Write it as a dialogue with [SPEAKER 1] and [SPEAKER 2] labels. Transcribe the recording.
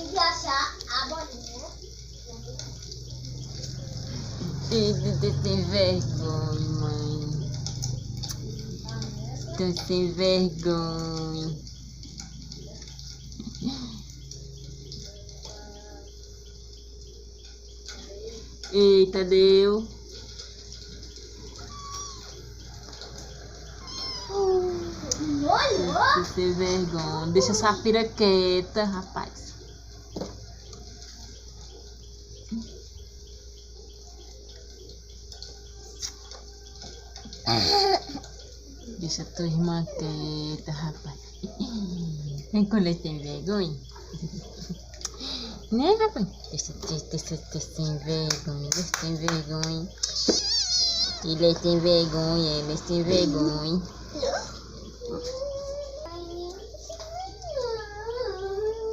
[SPEAKER 1] que achar a bolinha.
[SPEAKER 2] Eita, tem vergonha, mãe. Tô sem vergonha. Eita, deu. Tô sem vergonha. Deixa essa pira quieta, rapaz. Deixa tua irmã quieta, rapaz. Vem com ele sem vergonha. Né, rapaz? Deixa sem vergonha, deixa sem vergonha. Ele é sem vergonha, ele é sem vergonha.